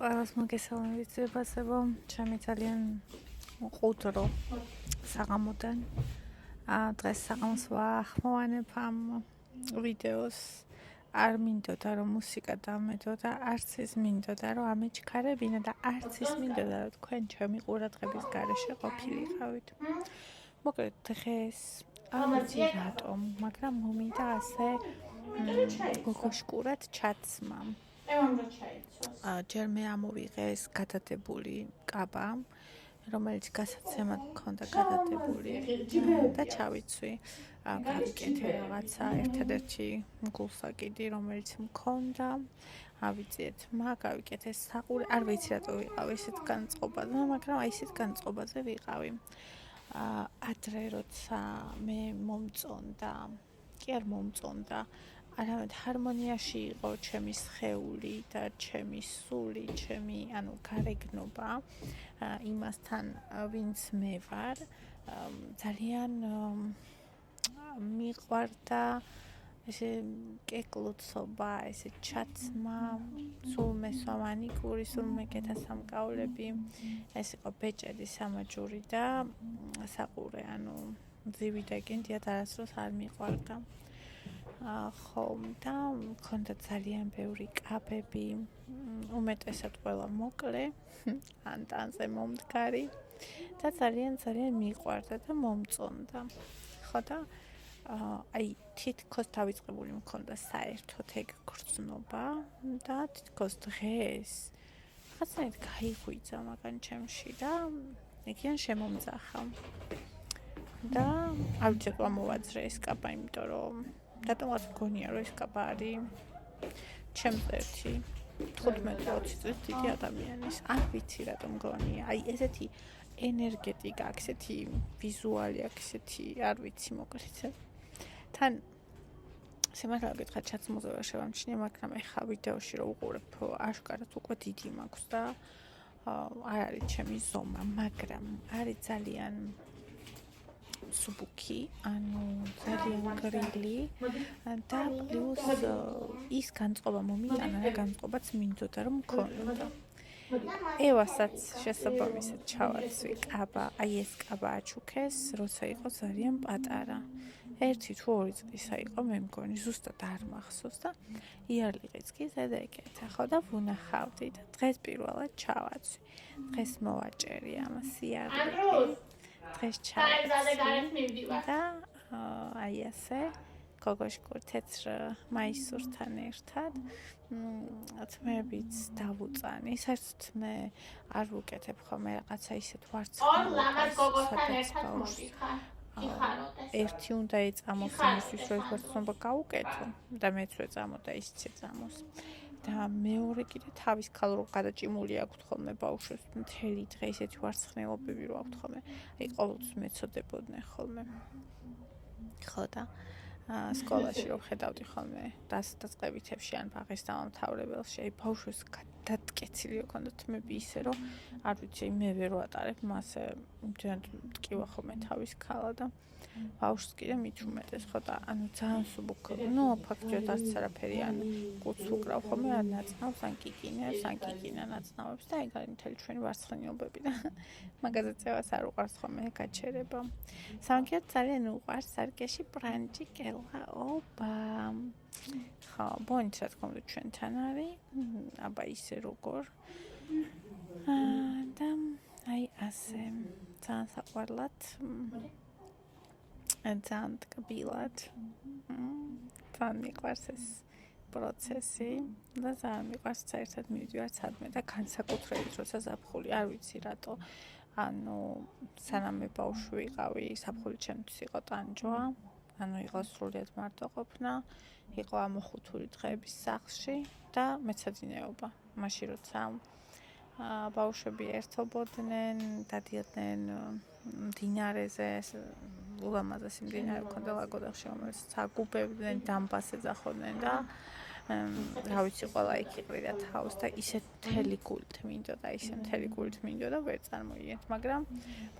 Ყველას მოგესალმებით ზებასებო, ჩემი ძალიან ყუდრო საღამოდან. დღეს საღამოს ვახმოვანებ ამ ვიდეოს. არ მინდოდა რომ მუსიკა დამედოდა, არც ის მინდოდა რომ ამეჩქარებინა და არც ის მინდოდა რომ თქვენ ჩემი ყურადღების გარეშე ყოფილიყავით. მოკლედ დღეს არ ვიცი რატომ, მაგრამ მომინდა ასე გოგოშკურად ჩაცმა. ჯერ მე ამოვიღეს გადადებული კაბა, რომელიც გასაცემად მქონდა გადადებული და ჩავიცვი. გავიკეთე რაღაცა, ერთადერთი გულსაკიდი, რომელიც მქონდა. ავიძიეთ მაგ, გავიკეთე საყური, არ ვიცი რატო ვიყავი ისეთ განწყობაზე, მაგრამ აი ისეთ განწყობაზე ვიყავი. ადრე როცა მე მომწონდა, კი არ მომწონდა, არამედ ჰარმონიაში იყო ჩემი სხეული და ჩემი სული, ჩემი, გარეგნობა იმასთან, ვინც მე ვარ, ძალიან მიყვარდა ესე კეკლუცობა, ესე ჩაცმა, სულმესვა მანიკური, სულმეკეთა სამკაულები, ეს იყო ბეჭედი სამაჯური და საყურე, მძივი და გენდიათ არასდროს არ მიყვარდა. ხომ და მქონდა ძალიან ბევრი კაბები, უმეტესად ყველა მოკლე, ანტანზე მომდგარი და ძალიან მიყვარდა და მომწონდა. ხო და აი თითქოს დავიწყებული მქონდა საერთოდ ეგ გრძნობა და თითქოს დღეს რაღაცნაირად გაიღვიძა მაგან ჩემში და ეგიან შემომძახა. და არ ვიცი რა მოვაძრე ეს კაბა, იმიტომ რომ რატომღაც მგონია რომ ეს კაბა არის ჩემს ერთი 15-20 წლის დიდი ადამიანის. არ ვიცი რატომ მგონია. აი ესეთი ენერგეტიკა აქვს, ესეთი ვიზუალი აქვს, ესეთი არ ვიცი მოკლედ. თან სიმართლე გითხრათ, ჩაცმულზე ვერ შევამჩნია, მაგრამ ეხა ვიდეოში რო უყურებ, აშკარად უკვე დიდი მაქვს და არ არის ჩემი ზომა, მაგრამ არის ძალიან სუბუქი, ძალიან გრილი და პლუს ის განწყობა მომიტანა, რა განწყობაც მინდოდა რომ მქონოდა. ევასაც შესაბამისად ჩავაცვი კაბა, აი ეს კაბა აჩუქეს, როცა იყო ძალიან პატარა. 1 თუ 2 წლისა იყო, მე მგონი, ზუსტად არ მახსოვს და იარლიყიც კი ზედა ეკეთა, ხო და ვუნახავდი და დღეს პირველად ჩავაცვი. დღეს მოვაჭერი ამას იარლიყი. დღეს ჩავაცვი და აი ასე გოგოშკურ თეთრ მაისურთან ერთად თმებით დავუწანი. საერთოდ მე არ ვუკეთებ ხოლმე რაღაცა ისეთ ვარცხნილობას, ერთი უნდა ეწამოს იმისთვის, რომ ეს ვარცხნილობა გაუკეთო და მეც ვეწამო და ისიც ეწამოს. და მეორე კიდე თავის ქალ რო გადაჭიმული აქვთ ხოლმე ბავშვებს, მთელი დღე ისეთი ვარცხნილობები რო აქვთ ხოლმე, აი ყოველთვის მეწოდებოდნენ ხოლმე. ხო და სკოლაში რო ხედავდი ხოლმე დასაწყებითებში ან ბაღის დამამთავრებელში, აი ბავშვებს გადატკეცილი ჰქონდათ თმები ისე რომ არ ვიცი, მე ვერ ვატარებ მასე, იმდენად მტკივა ხოლმე თავის ქალა და ბავშვს კიდე მით უმეტეს, ხო და ძალიან სუბუქი, ფაქტობრივად არც არაფერი, კუც უკრავ ხოლმე, ან ნაცნავს, ან კიკინებს, ან კიკინა ნაცნავებს და ეგ არის მთელი ჩვენი ვარცხნილობები და მაგაზე წევას არ უყვარს ხოლმე გაჩერება. სამაგიეროდ ძალიან უყვარს სარკეში ბრანჯი კელა, ოპა. ხო, ბონით რა თქმა უნდა ჩვენთან არის, აბა ისე როგორ. და აი ასე, ძალიან საყვარლად. ძალიან ტკბილად. ძალიან მიყვარს ეს პროცესი და ძალიან მიყვარს საერთოდ მივიდივარ სადმე და განსაკუთრებით როცა ზაფხული, არ ვიცი რატო. სანამ მე ბავშვი ვიყავი, ზაფხული ჩემთვის იყო ტანჯვა, იყო სრულიად მარტოყოფნა, იყო ამოხუთული დღეების სახლში და მეცადინეობა. მაშინ როცა ბავშვები ერთობოდნენ, დადიოდნენ მდინარეზე, ულამაზესი მდინარე მქონდა ლაგოდეხში, რომელსაც აგუბებდნენ, დამბას ეძახოდნენ და რა ვიცი, ყველა იქ იყრიდა თავს და ისე მთელი გულით მინდოდა, ვერ წარმოიდგენთ, მაგრამ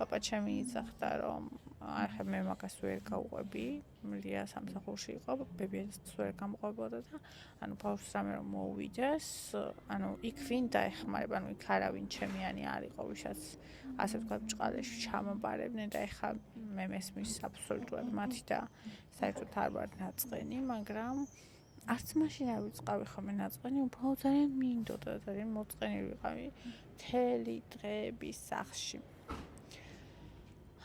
პაპა ჩემი იძახდა, რომ ახლა მე მაგას ვერ გავუყვები, ლია სამსახურში იყო, ბებიას ვერ გამოყვებოდა და ანუ ბავშვს რამე რომ მოუვიდეს, ანუ იქ ვინ დაეხმარება, ანუ იქ არავინ ჩემიანი არ იყო, ვისაც ასე ვთქვათ ბჭყალეში ჩამაბარებდნენ და ეხლა მე მესმის აბსოლუტურად მათი და საერთოდ არ ვარ ნაწყენი, მაგრამ არც მაშინ არ ვიწყავი ხოლმე ნაწყენი, უბრალოდ ძალიან მინდოდა და ძალიან მოწყენილი ვიყავი მთელი დღეების სახლში.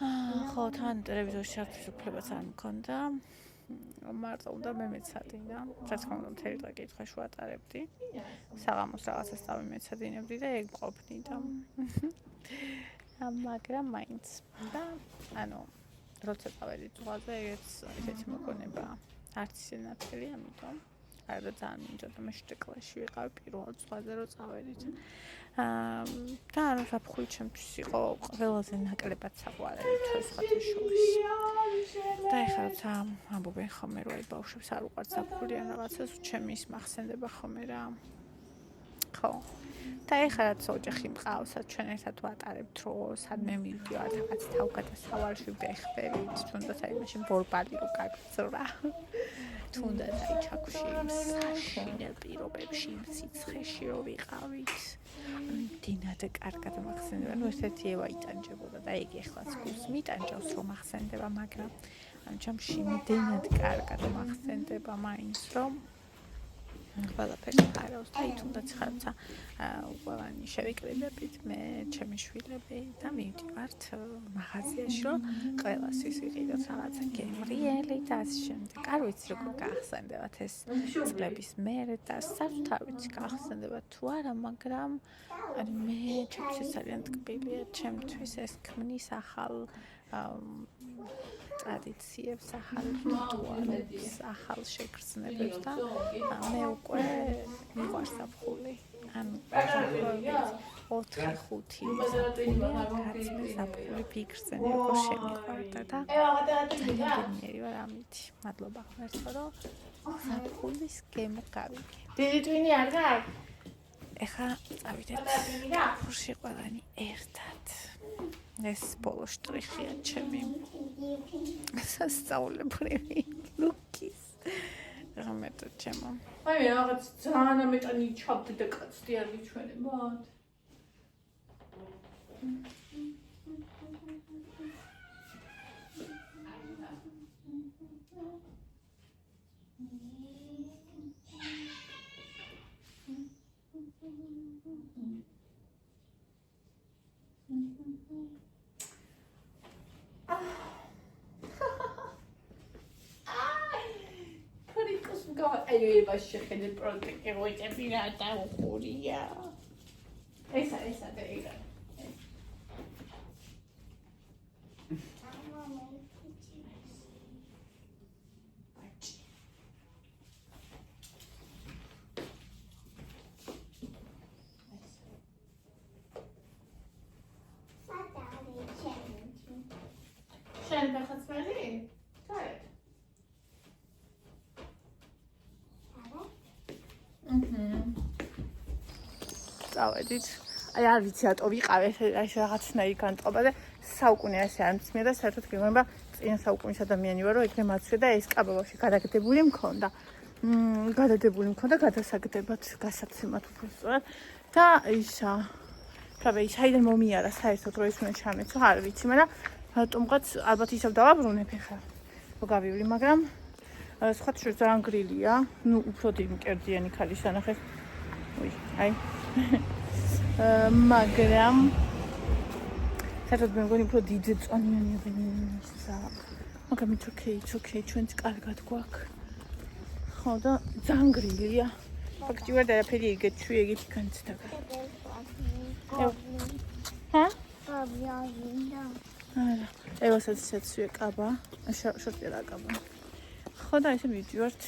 ხო, თან ტელევიზორში არც უფლებაც არ მქონდა. მარტო უნდა მე მეცადინა. რა თქმა უნდა, მთელი დღე კითხვაში ვატარებდი. საღამოს რაღაცას წავიმეცადინებდი და ეგ მყოფნი და მაგრამ მაინც და ანუ როცა წავედი ზღვაზე, ესეთი მოგონება არც ისე ნათელი, ამიტომ არა ძალიან მინდოდა მე შტეკლაში ვიყავი პირველად ზღვაზე რომ წავედით. და ანუ საფხული ჩემთვის იყო ყველაზე ნაკლებად საყვარელი თვესხათა შორის. და ეხლა როცა ამბობენ ხოლმე რომ აი ბავშვებს არ უყვართ საფხული ან რაღაცას, ჩემი ის მახსენდება ხოლმე რა. ხო. და ეხლა რაც ოჯახი მყავს, ჩვენ ერთად ვატარებთ დროს, სადმე მივდივართ რაღაც თავგადასავალში ვგეხდებით, თუნდაც აი მაშინ ბორბალი რო გაგწრა. თუნდაც აი ჩაქვში საშინელ პირობებში სიცხეში რო ვიყავით. დინად კარგად მახსენდება, ნუ ესეთი ევა იტანჯებოდა და ეგ ეხლაც გულს მიტანჯავს რომ მახსენდება, მაგრამ ანუ ჩემში დინად კარგად მახსენდება მაინც რომ ყველაფერს ხარავს და თუნდაც ხარცა ყველანი შევიკრიბებით მე ჩემი შვილები და მივდივართ მაღაზიაში რომ ყველას ის ვიყიდოთ რაღაცა გემრიელი და ასე შემდეგ. არ ვიცი როგორ გაახსენდებათ ეს წლების მერე და საერთოდ არ ვიცი გაახსენდება თუ არა, მაგრამ ანუ მე ჩემთვის ძალიან ტკბილია, ჩემთვის ეს ქმნის ახალ ტრადიციებს, ახალ რიტუალებს, ახალ შეგრძნებებს და მე უკვე მიყვარს საფხული. ანუ 4-5 კაცმე საფხული ფიქრზენი როგორ შემიყვარდა და ძალიან გემრიელი ვარ ამით. მადლობა ღმერთო რომ საფხულის გემო გავიგე. დიდი ტვინი არ გაქვს? ეხლა წავიდეთ ფურში ყველანი ერთად. ეს ბოლო შტრიხია ჩემი სასწაულებრივი ლუკის. რამეთო ჩემო. აი რაღაც ძალიან ამეტანი ჩავდი და კაცდი არ მიჩვენებათ. Ai, va შეხედე პროტექტი როიტები რა დაუხურია. ესა დაიგა. შენ დახაცმელი? საერთოდ წავედით. აი არ ვიცი რატო ვიყავ ეს რაღაცნაირი განწყობა და საუკუნე ასე არ მწმია და საერთოდ გეგმება წინა საუკუნის ადამიანი ვარ რომ ეგრე მაცვე და ეს კაბავში გადაგდებული მქონდა. გადასაგდებად გასაცემად უბრალოდ და ისა pravda საიდან მომიარა საერთოდ რო ის უნდა ჩამეცო არ ვიცი, მაგრამ რატომღაც ალბათ ისევ დავაბრუნებ ახლა. რო გავივლი, მაგრამ სხვა შორის ძალიან გრილია. ნუ უფრო მკერდიანი ქალი სანახეს. აი მაგრამ საერთოდ მე მგონი უფრო დიდი წონიანი ადამიანისა. მაგრამ it's okay, ჩვენც კარგად გვაქვს. ხო და ძალიან გრილია. ფაქტიურად არაფერი ეგეთ შუეგეთი განცდა. ჰა? არა, ევალსაც ვეკაბა, შორტი რა კაბა. ხო და ესე მივდივართ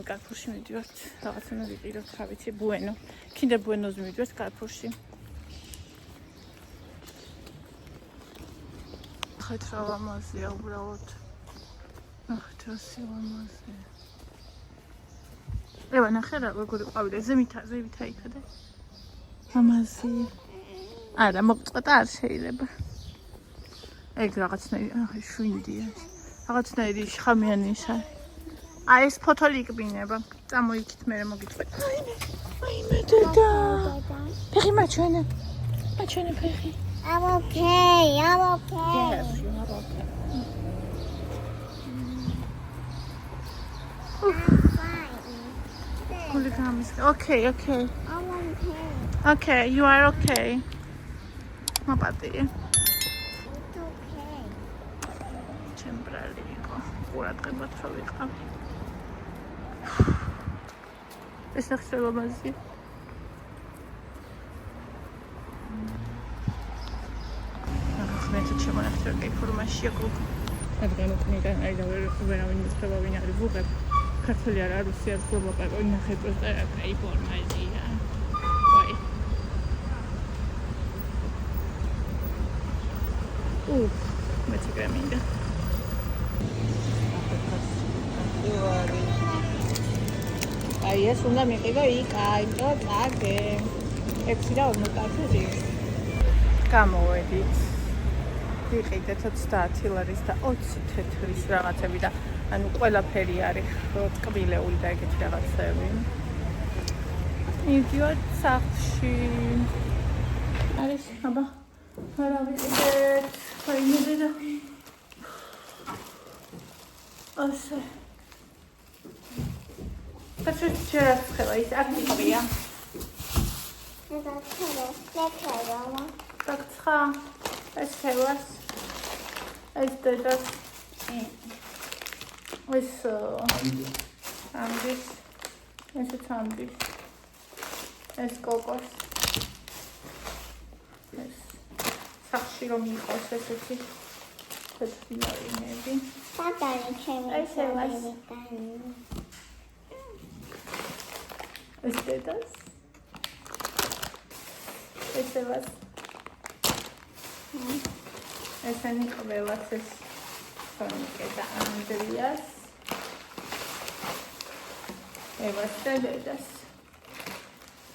კარფურში მივდივართ, რაღაცა ვიყიდოთ, რა ვიცი, ბუენო. Kinder Buenos მივდივართ კარფურში. ხეთ რა ლამაზია უბრალოდ. ახეთ რა სილამაზია. ევა ნახე რა როგორი ყვავილი, ზევითა იქადა. ლამაზი. არა, მოწყდა არ შეიძლება. ეგ რაღაცნაირი შვინდია. რაღაცნაირი შხამიანისა. აი ეს ფოთოლი იქბინება. წამოიქით მე მოგიწყვეტ. აიმე დედა. ფეხი მაჩვენე. Mačene pechi. I'm okay. I'm okay. Yes, you are okay. I'm fine. Okay, okay. I'm okay. Okay, you are okay. Mapati. It's okay. Temporary იყო. ყურადღებად რო ვიყავ. ეს ახსევა მასი. მეცეთ შემონახეთ რომ ინფორმაცია გოგო. რადგან უკნიდან აი და ვერავინ მისწრება ვინ არის ვუღებ. ქართული არა რუსი არ ვუღებ. ნახე პროსტა ინფორმაცია. ვაი. მეცეკრე მინდა. აი ეს უნდა მიყიდო იქ, აი და წაგე. 6 და 40 გამოვედით. ვიყიდეთ 30 ლარის და 20 თეთრის რაღაცები და ანუ ყველაფერი არის ტკბილეული და ეგეთი რაღაცები. მიდიოთ სახლში. არის აბა არა ვიყიდეთ. აი მიდედა. ასე. პატრიოტი შეიძლება ის აქტივია. Так, ეს ხევას ეს დედას ეს ამბის ესეც ამბის ეს კოკოს ეს სახში რომ იყოს ესეთი თეთრინები Pagare ჩემი. ეს ევას ეს დედას ეს ევას ესენი ყველას ეს სონიკე და ანდრიას ევას და დედას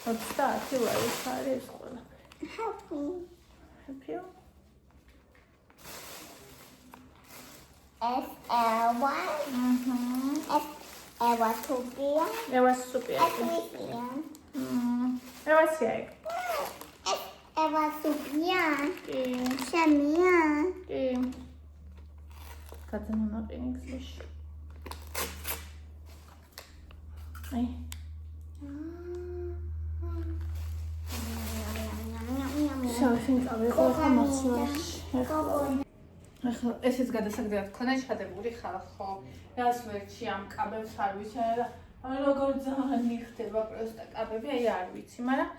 30 ლარის არის ყველა Happy. happy Eva Tupia. ევას სუპია Tupia. ევას იაი Eva Tupia. კი Shamia. კი გადამოყინე გზაში აი შავშინ წავიღო ხა მოცლაში ახლა ესეც გადასაგდად ქონა ჩადებული ხალხო რას ვერჩი ამ კაბებს არ ვიცი და როგორ ძალიან მიხდება პროსტა კაბები აი არ ვიცი მაგრამ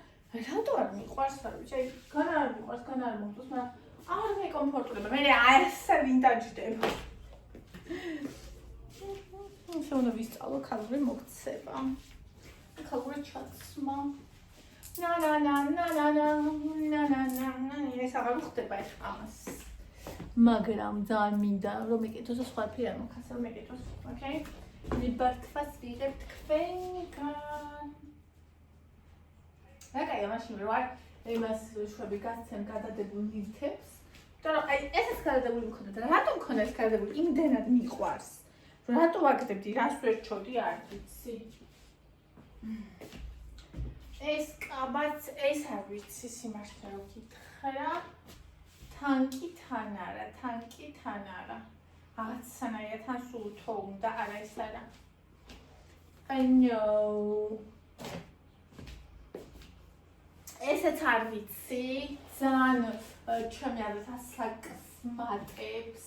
რატო არ მიყვარს არ ვიცი აი გან არ მიყვარს გან არ მომწონს მაგრამ არ მეკომფორტულება მე ასე ვინ დაჯდება ისე უნდა ვისწავლო ქალური მოქცევა ქალური ჩაცმა ნა ეს აღარ ხდება ეს ამას მაგრამ ძალიან მინდა რომ მეკითხოს სხვაფერი არ მოხასა რომ მეკითხოს ოკეი მიბართვას ვიღებ თქვენგან აკაი მაშინ ვარ იმას შვები გაცემ გადადებულ ნივთებს იმიტომ აი ესეც გადადებული მქონდა და რატომ მქონდა ეს გადადებული იმდენად მიყვარს რატო ვაგდებდი რას ვერჩოდი არ ვიცი ეს კაბაც ეს არ ვიცი სიმართლე რომ გითხრა თანკი თან არა რაღაცანაირად თან სულ თო უნდა არა ეს არა I know ესეც არ ვიცი ძალიან ჩემი აზრით ასაკსმატებს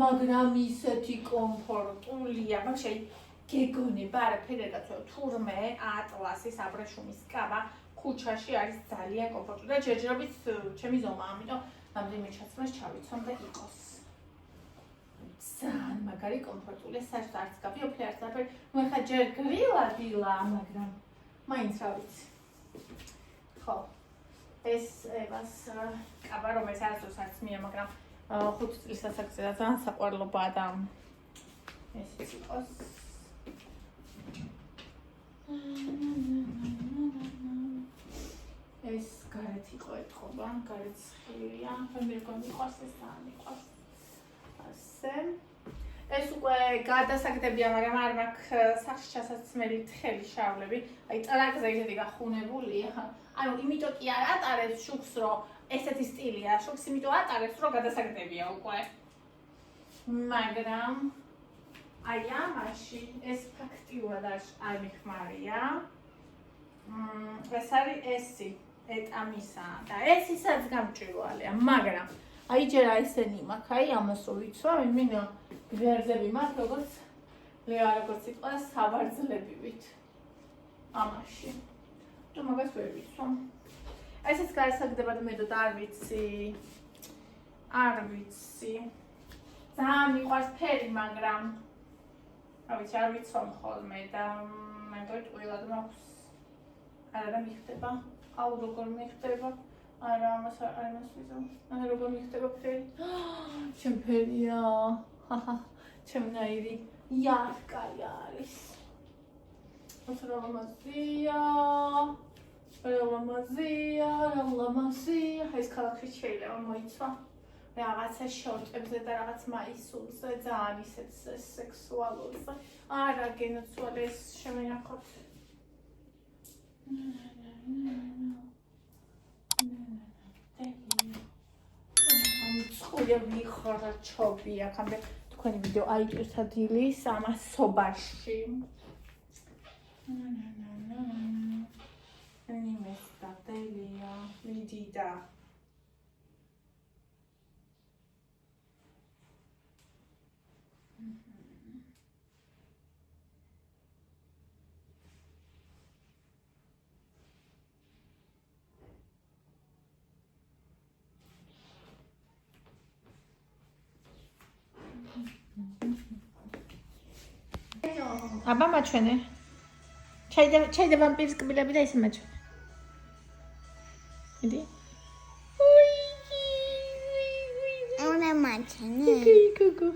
მაგრამ ისეთი კომფორტულია ვაფშე გეგონება არაფერი არ გაწვა თურმე ატლასის აბრეშუმის კაბა ქუჩაში არის ძალიან კომფორტული და ჯერჯერობით ჩემი ზომა ამიტომ რამდენიმე ჩაცმას ჩავიცვამ და იყოს ძალიან მაგარი კომფორტული საერთოდ არც კაბი ოფლი არც არაფერი ნუ ახლა ჯერ გრილა მაგრამ მაინც რა ვიცი ხო ეს ევას კაბა რომელიც არასდროს არც მია მაგრამ 5 წლის ასაკზე და ძალიან საყვარლობაა და ესეც იყოს ეს გარეთ იყო ეთყობა, გარეთ ხილია, მე მეგონი მიყვარს ეს ძალიან მიყვარს. ასე. ეს უკვე გადასაგდებია, მაგრამ არ მაქვს სახში ჩასაცმელი თხელი შავლები. აი ტრაკზე ისეთი გახუნებულია. ანუ იმიტომ კი არ ატარებს შუქს, რომ ესეთი სტილია. შუქს იმიტომ ატარებს, რომ გადასაგდებია უკვე. მაგრამ აი ამაში ეს ფაქტიურად არ მიხმარია. ეს არის ესი ეტამისა და ესისაც გამჭვირვალეა, მაგრამ აი ჯერ ესენი მაქვს, აი ამას რო ვიცვა, მინდა გვერდები მაქვს, როგორც როგორც იყო სავარძლებივით ამაში. თუ მაგას ვერ ვიცვა. ესეც გადასაგდებად მედოდ არ ვიცი. ძალიან მიყვარს ფერი, მაგრამ არ ვიცი, არ ვიცვა ხოლმე და მეგობრებო, ყველად მაქვს. არა მიხდება, აუ როგორ მიხდება. არა ამას ვიზო. არა როგორ მიხდება ფერი. ჩემ ფერია. ჩემნაირი იარკაი არის. რამაზია. ეს ქალაქში შეიძლება მოიცვა. რაღაცა შორტებზე და რაღაც მაისურზე ძალიან ისეთ სექსუალურზე. არა გენოცვალე ეს შემენახოთ. Წყურია ვიხარა ჩობი აქამდე თქვენი ვიდეო აიწვისა დილის ამასობაში. ნიმეს დატელია ვიდიდა. აბა მაჩვენე. ჩაიდე ვამპირის კბილები და ისე მაჩვენე. იდი. I want to match. გოგო.